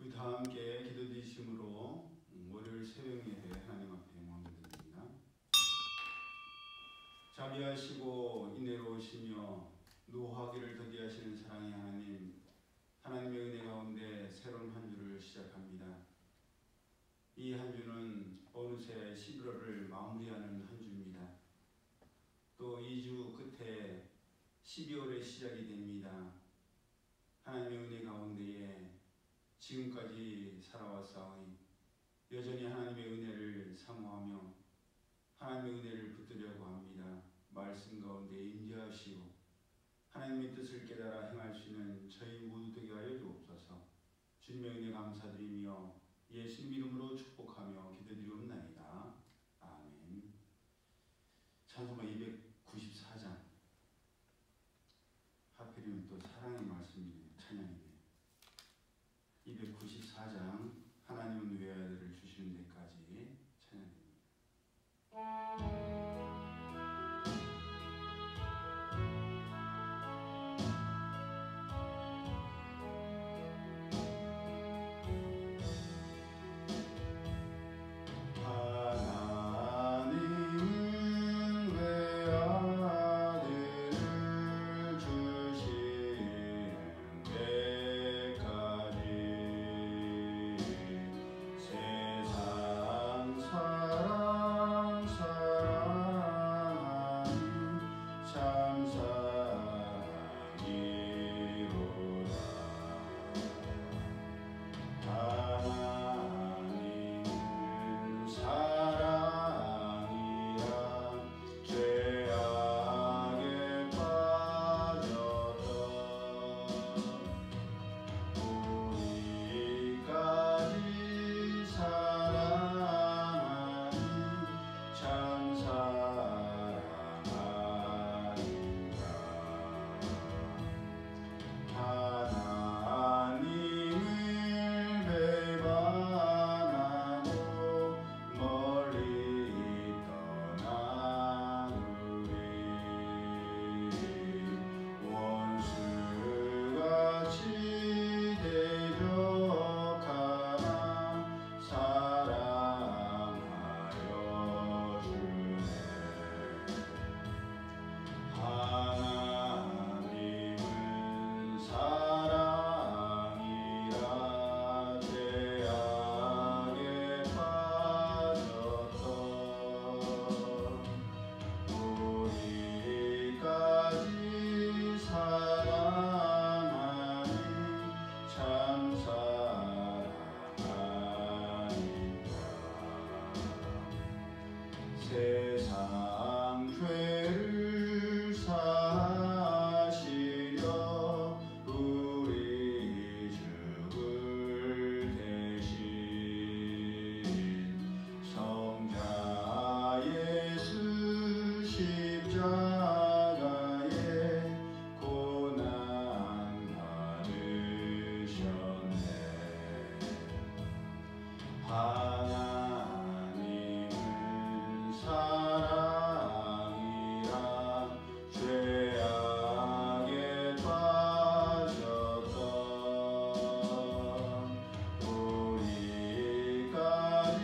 우리 다 함께 기도드리심으로 월요일 새벽 예배 하나님 앞에 영광드립니다. 자비하시고 인내로우시며 노하기를 더디하시는 사랑의 하나님, 하나님의 은혜 가운데 새로운 한 주를 시작합니다. 이 한 주는 어느새 11월을 마무리하는 한 주입니다. 또 2주 끝에 12월의 시작이 됩니다. 하나님의 은혜 가운데에 지금까지 살아왔사오니 여전히 하나님의 은혜를 사모하며 하나님의 은혜를 붙들려고 합니다. 말씀 가운데 임재하시고 하나님의 뜻을 깨달아 행할 수 있는 저희 모두 되게 하여 주옵소서. 주님의 은혜 감사드리며 예수님 이름으로 축복하며 기도드리옵나이다. 아멘. 찬송가 294장, 하필이면 또 사랑의 말씀이네요. 찬양이네요. 294장 하나님은 외아들을 주시는 데까지 찬양입니다. 세상 죄를 사시려 우리 죽을 대신 성자 예수 십자가에 고난 받으셨네. 사랑이라 죄악에 빠졌던 우리까지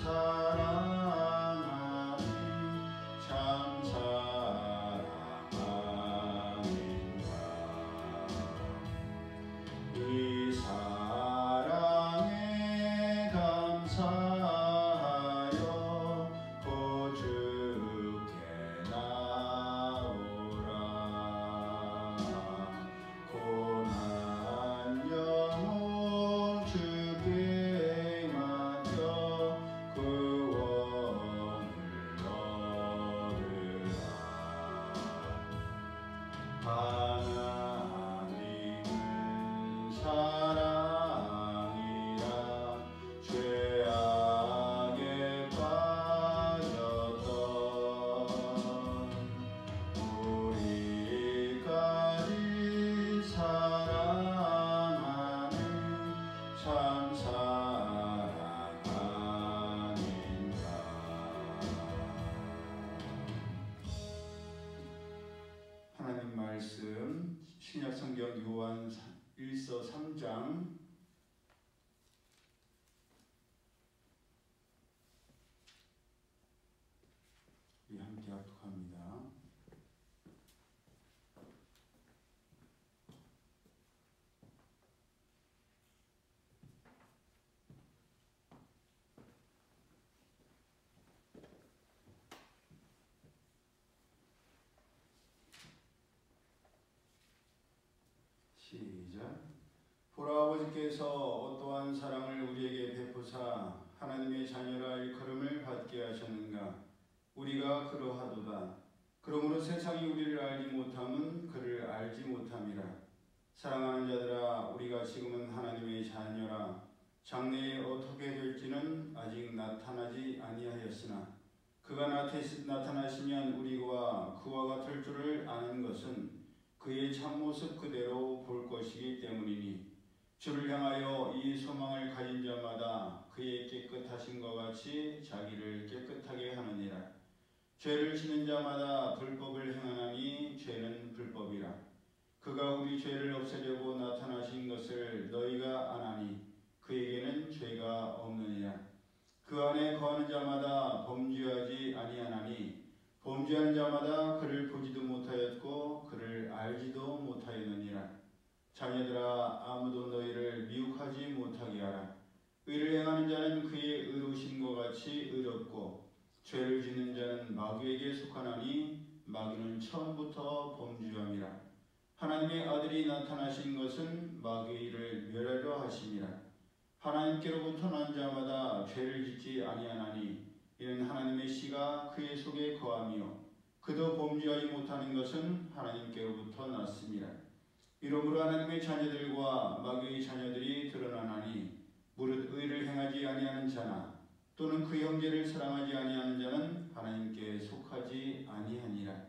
사랑하니 참 사랑 아닌가. 이 사랑에 감사하여 주께 나오라. 고난 영혼 주께 맡겨 구원을 얻으라. 하나님은 사랑이라 죄악에 빠졌던 우리까지 사랑하는 참 사랑 아닌가. 하나님 말씀 신약성경 요한 1서 3장 시작. 보라, 아버지께서 어떠한 사랑을 우리에게 베푸사 하나님의 자녀라 일컬음을 받게 하셨는가. 우리가 그러하도다. 그러므로 세상이 우리를 알지 못함은 그를 알지 못함이라. 사랑하는 자들아, 우리가 지금은 하나님의 자녀라. 장래에 어떻게 될지는 아직 나타나지 아니하였으나 그가 나타나시면 우리와 그와 같을 줄을 아는 것은 그의 참모습 그대로 볼 것이기 때문이니 주를 향하여 이 소망을 가진 자마다 그의 깨끗하심과 같이 자기를 깨끗하게 하느니라. 죄를 지는 자마다 불법을 행하나니 죄는 불법이라. 그가 우리 죄를 없애려고 나타나신 것을 너희가 아나니 그에게는 죄가 없느니라. 그 안에 거하는 자마다 범죄하지 아니하나니 범죄하는 자마다 그를 보지도 못하였고 그를 알지도 못하였느니라. 자녀들아, 아무도 너희를 미혹하지 못하게 하라. 의를 행하는 자는 그의 의로우심과 같이 의롭고 죄를 짓는 자는 마귀에게 속하나니 마귀는 처음부터 범죄함이라. 하나님의 아들이 나타나신 것은 마귀의 일을 멸하려 하심이라. 하나님께로부터 난 자마다 죄를 짓지 아니하나니 이는 하나님의 씨가 그의 속에 거하며 그도 범죄하지 못하는 것은 하나님께로부터 났습니다. 이러므로 하나님의 자녀들과 마귀의 자녀들이 드러나나니 무릇 의를 행하지 아니하는 자나 또는 그 형제를 사랑하지 아니하는 자는 하나님께 속하지 아니하니라.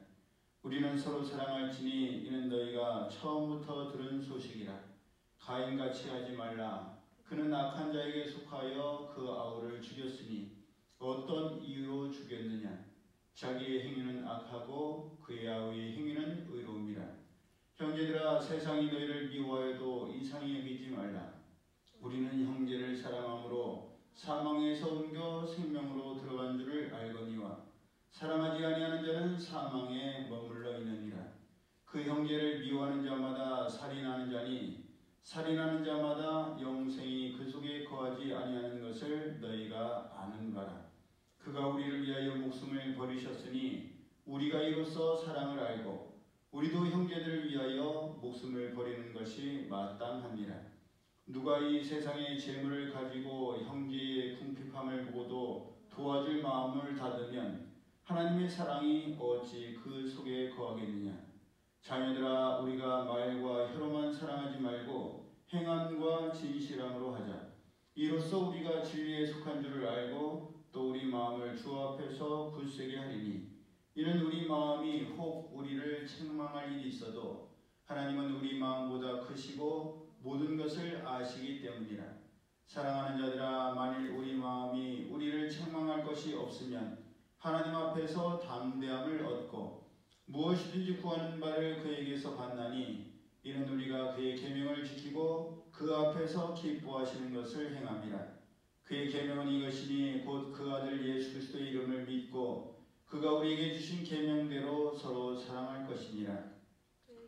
우리는 서로 사랑할지니 이는 너희가 처음부터 들은 소식이라. 가인같이 하지 말라. 그는 악한 자에게 속하여 그 아우를 죽였으니 어떤 이유로 죽였느냐. 자기의 행위는 악하고 그의 아우의 행위는 의로움이라. 형제들아, 세상이 너희를 미워해도 이상히 여기지 말라. 우리는 형제를 사랑함으로 사망에서 옮겨 생명으로 들어간 줄을 알거니와 사랑하지 아니하는 자는 사망에 머물러 있느니라. 그 형제를 미워하는 자마다 살인하는 자니 살인하는 자마다 영생이 그 속에 거하지 아니하는 것을 너희가 아는 바라. 그가 우리를 위하여 목숨을 버리셨으니 우리가 이로써 사랑을 알고 우리도 형제들을 위하여 목숨을 버리는 것이 마땅합니다. 누가 이 세상의 재물을 가지고 형제의 궁핍함을 보고도 도와줄 마음을 닫으면 하나님의 사랑이 어찌 그 속에 거하겠느냐. 자녀들아, 우리가 말과 혀로만 사랑하지 말고 행함과 진실함으로 하자. 이로써 우리가 진리에 속한 줄을 알고 또 우리 마음을 주 앞에서 굳세게 하리니 이는 우리 마음이 혹 우리를 책망할 일이 있어도 하나님은 우리 마음보다 크시고 모든 것을 아시기 때문이라. 사랑하는 자들아, 만일 우리 마음이 우리를 책망할 것이 없으면 하나님 앞에서 담대함을 얻고 무엇이든지 구하는 바를 그에게서 받나니 이는 우리가 그의 계명을 지키고 그 앞에서 기뻐하시는 것을 행함이라. 그의 계명은 이것이니 곧 그 아들 예수 그리스도의 이름을 믿고 그가 우리에게 주신 계명대로 서로 사랑할 것이니라.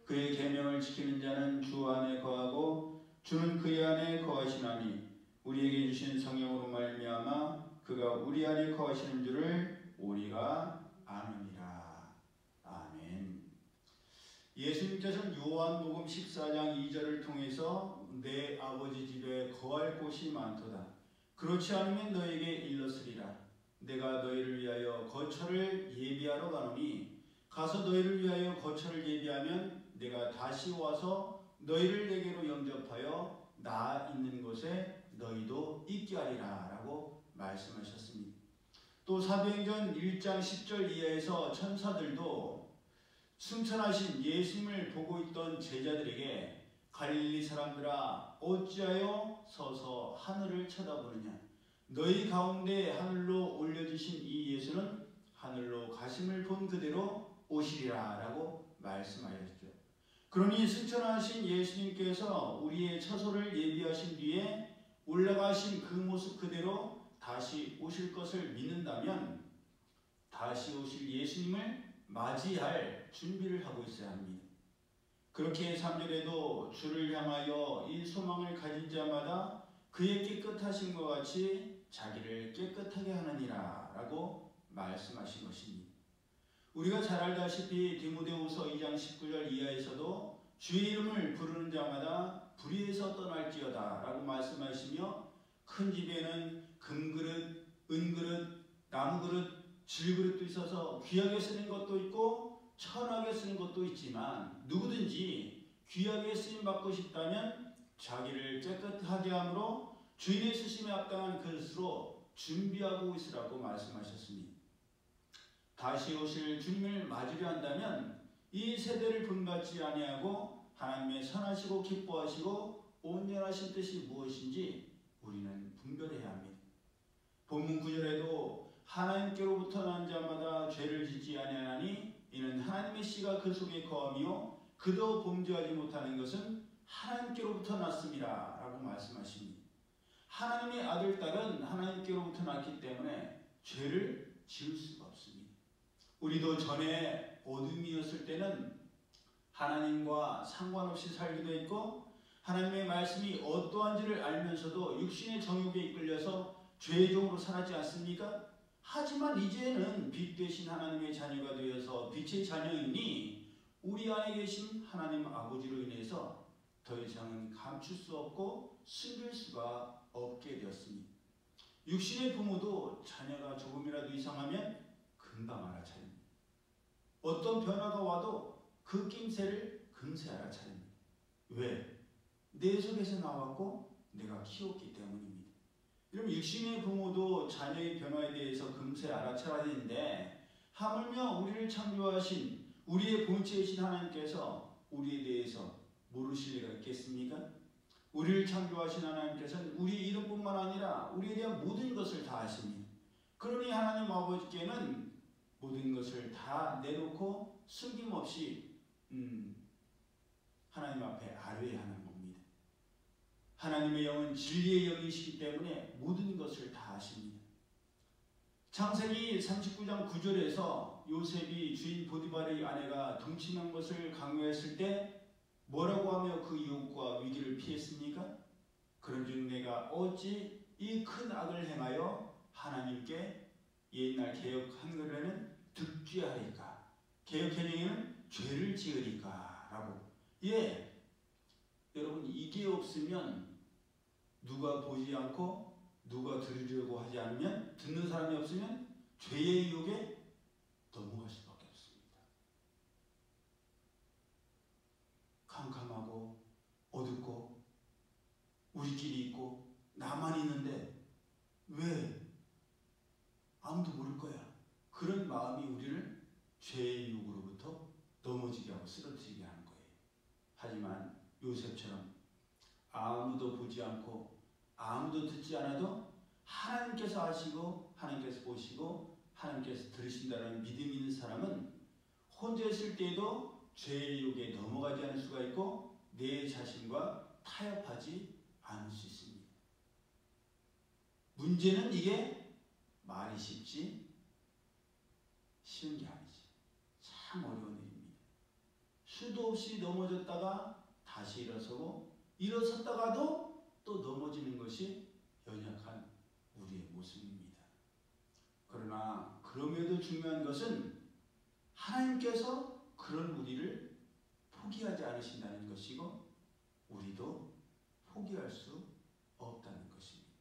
그의 계명을 지키는 자는 주 안에 거하고 주는 그의 안에 거하시나니 우리에게 주신 성령으로 말미암아 그가 우리 안에 거하시는 줄을 우리가 아느니라. 아멘. 예수님께서는 요한복음 14장 2절을 통해서 내 아버지 집에 거할 곳이 많도다. 그렇지 않으면 너에게 일렀으리라. 내가 너희를 위하여 거처를 예비하러 가노니 가서 너희를 위하여 거처를 예비하면 내가 다시 와서 너희를 내게로 영접하여 나 있는 곳에 너희도 있게 하리라 라고 말씀하셨습니다. 또 사도행전 1장 10절 이하에서 천사들도 승천하신 예수님을 보고 있던 제자들에게 갈릴리 사람들아, 어찌하여 서서 하늘을 쳐다보느냐. 너희 가운데 하늘로 올려주신 이 예수는 하늘로 가심을 본 그대로 오시리라 라고 말씀하셨죠. 그러니 승천하신 예수님께서 우리의 처소를 예비하신 뒤에 올라가신 그 모습 그대로 다시 오실 것을 믿는다면 다시 오실 예수님을 맞이할 준비를 하고 있어야 합니다. 그렇게 3절에도 주를 향하여 이 소망을 가진 자마다 그의 깨끗하심과 같이 자기를 깨끗하게 하느니라 라고 말씀하신 것입니다. 우리가 잘 알다시피 디모데후서 2장 19절 이하에서도 주의 이름을 부르는 자마다 불의에서 떠날지어다 라고 말씀하시며 큰 집에는 금그릇, 은그릇, 나무그릇, 질그릇도 있어서 귀하게 쓰는 것도 있고 천하게 쓰는 것도 있지만 누구든지 귀하게 쓰임받고 싶다면 자기를 깨끗하게 함으로 주인의 쓰심에 합당한 그릇으로 준비하고 있으라고 말씀하셨습니다. 다시 오실 주님을 맞으려 한다면 이 세대를 본받지 아니하고 하나님의 선하시고 기뻐하시고 온전하신 뜻이 무엇인지 우리는 분별해야 합니다. 본문 9절에도 하나님께로부터 난 자마다 죄를 짓지 아니하나니 이는 하나님의 씨가 그 속에 거하며 그도 범죄하지 못하는 것은 하나님께로부터 났습니다 라고 말씀하십니다. 하나님의 아들, 딸은 하나님께로부터 났기 때문에 죄를 지을 수가 없습니다. 우리도 전에 어둠이었을 때는 하나님과 상관없이 살기도 했고 하나님의 말씀이 어떠한지를 알면서도 육신의 정욕에 이끌려서 죄의 종으로 살았지 않습니까? 하지만 이제는 빛 되신 하나님의 자녀가 되어서 빛의 자녀이니 우리 안에 계신 하나님 아버지로 인해서 더 이상은 감출 수 없고 숨길 수가 없게 되었습니다. 육신의 부모도 자녀가 조금이라도 이상하면 금방 알아차립니다. 어떤 변화가 와도 그 낌새를 금세 알아차립니다. 왜? 내 속에서 나왔고 내가 키웠기 때문입니다. 여러분, 육신의 부모도 자녀의 변화에 대해서 금세 알아차려야 되는데 하물며 우리를 창조하신 우리의 본체이신 하나님께서 우리에 대해서 모르실 리가 있겠습니까? 우리를 창조하신 하나님께서는 우리 이름뿐만 아니라 우리에 대한 모든 것을 다 아십니다. 그러니 하나님 아버지께는 모든 것을 다 내놓고 숨김없이 하나님 앞에 아뢰야 하는 겁니다. 하나님의 영은 진리의 영이시기 때문에 모든 것을 다 아십니다. 창세기 39장 9절에서 요셉이 주인 보디발의 아내가 동침한 것을 강요했을 때 뭐라고 하며 그 유혹과 위기를 피했습니까? 그런즉 내가 어찌 이 큰 악을 행하여 하나님께 옛날 개역 한글에는 득죄하리까, 개역 개정에는 죄를 지으리까 라고. 여러분, 이게 없으면 누가 보지 않고 누가 들으려고 하지 않으면, 듣는 사람이 없으면 죄의 유혹에 넘어갈 수밖에 없습니다. 캄캄하고 어둡고 우리끼리 있고 나만 있는데 왜 아무도 모를 거야, 그런 마음이 우리를 죄의 유혹으로부터 넘어지게 하고 쓰러뜨리게 하는 거예요. 하지만 요셉처럼 아무도 보지 않고 아무도 듣지 않아도 하나님께서 아시고 하나님께서 보시고 하나님께서 들으신다는 믿음이 있는 사람은 혼자 있을 때에도 죄의 유혹에 넘어가지 않을 수가 있고 내 자신과 타협하지 않을 수 있습니다. 문제는 이게 말이 쉬운 게 아니지. 참 어려운 일입니다. 수도 없이 넘어졌다가 다시 일어서고 일어섰다가도 또 넘어지는 것이 연약한 우리의 모습입니다. 그러나 그럼에도 중요한 것은 하나님께서 그런 우리를 포기하지 않으신다는 것이고 우리도 포기할 수 없다는 것입니다.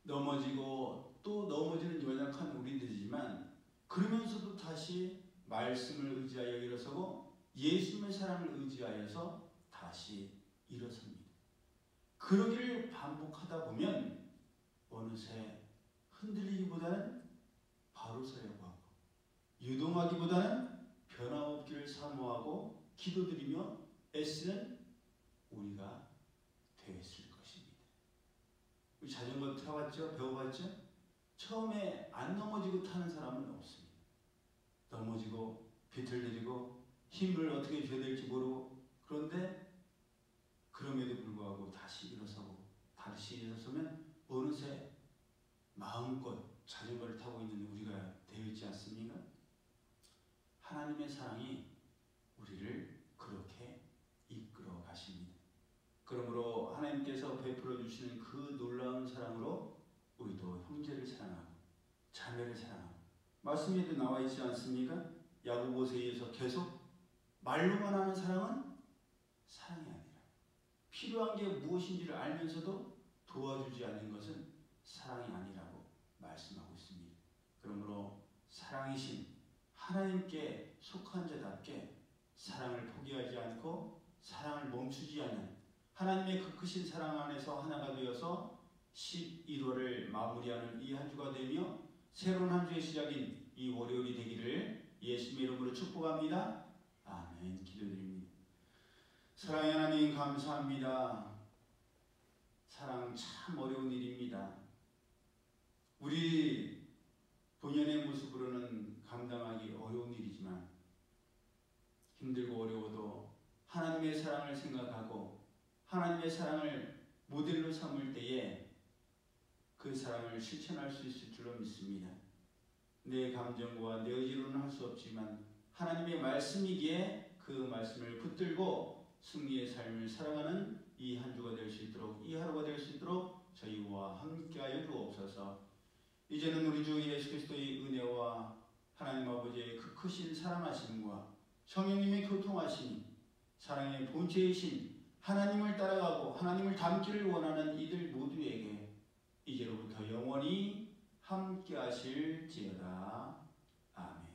넘어지고 또 넘어지는 연약한 우리들이지만 그러면서도 다시 말씀을 의지하여 일어서고 예수님의 사랑을 의지하여서 다시 일어섭니다. 그러기를 반복하다 보면 어느새 흔들리기보다는 바로 서려고 하고 유동하기보다는 변함없기를 사모하고 기도드리며 애쓰는 우리가 되었을 것입니다. 우리 자전거 타봤죠? 배워봤죠? 처음에 안 넘어지고 타는 사람은 없습니다. 넘어지고 비틀대지고 힘을 어떻게 줘야 될지 모르고, 그런데 그럼에도 불구하고 다시 일어서고 다시 일어서면 어느새 마음껏 자전거를 타고 있는 우리가 되어 있지 않습니까? 하나님의 사랑이 우리를 그렇게 이끌어 가십니다. 그러므로 하나님께서 베풀어 주시는 그 놀라운 사랑으로 우리도 형제를 사랑하고 자매를 사랑하고, 말씀에도 나와 있지 않습니까? 야고보서에 의해서 계속 말로만 하는 사랑은 사랑이 아니라, 필요한 게 무엇인지를 알면서도 도와주지 않는 것은 사랑이 아니라고 말씀하고 있습니다. 그러므로 사랑이신 하나님께 속한 자답게 사랑을 포기하지 않고 사랑을 멈추지 않는 하나님의 그 크신 사랑 안에서 하나가 되어서 11월을 마무리하는 이 한 주가 되며 새로운 한 주의 시작인 이 월요일이 되기를 예수님의 이름으로 축복합니다. 아멘. 기도드립니다. 사랑의 하나님 감사합니다. 사랑 참 어려운 일입니다. 우리 본연의 모습으로는 감당하기 어려운 일이지만 힘들고 어려워도 하나님의 사랑을 생각하고 하나님의 사랑을 모델로 삼을 때에 그 사랑을 실천할 수 있을 줄로 믿습니다. 내 감정과 내 의지로는 할 수 없지만 하나님의 말씀이기에 그 말씀을 붙들고 승리의 삶을 살아가는 이 한 주가 될 수 있도록, 이 하루가 될 수 있도록 저희와 함께하여 주옵소서. 이제는 우리 주 예수 그리스도의 은혜와 하나님 아버지의 그 크신 사랑하심과 성령님의 교통하심, 사랑의 본체이신 하나님을 따라가고 하나님을 닮기를 원하는 이들 모두에게 이제로부터 영원히 함께하실지어다. 아멘.